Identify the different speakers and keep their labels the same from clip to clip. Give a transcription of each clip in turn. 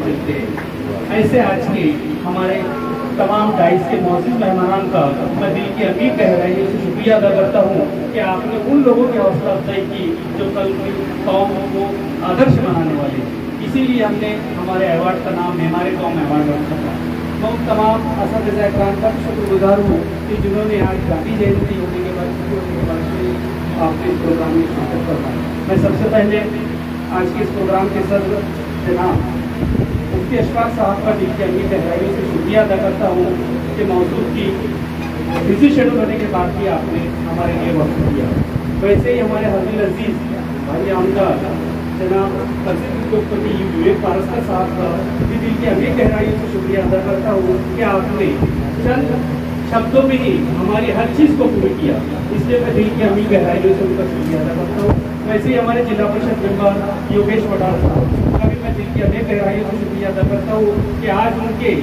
Speaker 1: मिलते हैं। ऐसे आज के हमारे तमाम डाइस के मौजूद मेहमानान का मैं दिल की अमीर गहराइयों से शुक्रिया अदा करता हूँ कि आपने उन लोगों की हौसला अफजाई की जो कल की कौम को आदर्श बनाने वाले। इसीलिए हमने हमारे अवार्ड का नाम मेहमारे कौम अवार्ड रखा था। मैं उन तमाम असातिज़ा इकराम का शुक्रगुजार हूँ कि जिन्होंने आज गांधी जयंती होने के बाद आपने इस प्रोग्राम में शिरकत करना। मैं सबसे पहले आज के इस प्रोग्राम के सदर जनाब मुफ्ती अशफाक साहब का दिल की अमीर गहराइयों से शुक्रिया अदा करता हूँ कि मौजूद की बिजी शेड्यूल होने के बाद भी आपने हमारे लिए वक्त दिया। वैसे ही हमारे हज़ीर अजीज भाई आमदा जनाब उद्योगपति विवेक पारस्कर साहब का भी दिल की अमीर गहराइयों से शुक्रिया अदा करता हूँ कि आपने चंद शब्दों में ही हमारी हर चीज़ को पूरी किया। इसलिए मैं दिल की अमीर गहराइयों से उनका शुक्रिया अदा करता हूँ। वैसे ही हमारे जिला परिषद मेंबर योगेश वडाल साहब का भी मैं दिल की अमीर गहराइयों से शुक्रिया अदा करता हूँ कि आज उनके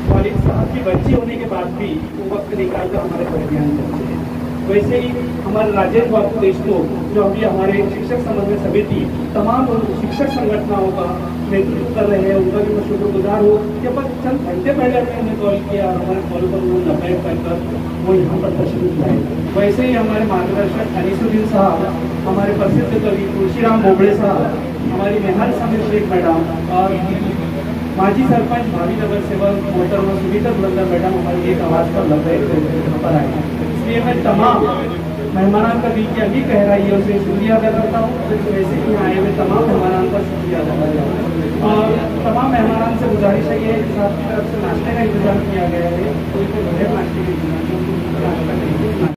Speaker 1: वालिद साहब की बच्ची होने के बाद भी वो वक्त निकालकर हमारे दरमियान पहुँचे हैं। वैसे ही हमारे राजेंद्र बाबू देशमुख जो अभी हमारे शिक्षक समन्वय समिति तमाम शिक्षक संगठनों का नेतृत्व कर रहे हैं, उनका भी मैं शुक्रगुजार हूँ कि बस चंद घंटे पहले हमने कॉल किया, हमारे कॉल पर वो नब्बे कर वो यहाँ पर तशरीफ लाए। वैसे ही हमारे मार्गदर्शक अनीसुद्दीन साहब, हमारे प्रसिद्ध कवि तुलसीराम बोबड़े साहब, हमारी मेहर समीर शेख मैडम और माजी सरपंच भावी नगर सेवक मोहतरमा सुनीता बुलंदर मैडम हमारी एक आवाज़ पर लग रहे थे यहाँ पर आए। इसलिए मैं तमाम मेहमानान का दिल की अभी गहराइयों से शुक्रिया अदा करता हूँ। वैसे ही आए हुए तमाम मेहमानान का शुक्रिया अदा करता हूँ और तमाम मेहमानान से गुजारिश है कि साहब की तरफ से नाश्ते का इंतजाम किया गया है, कोई तो बड़े नाश्ते का इंतजाम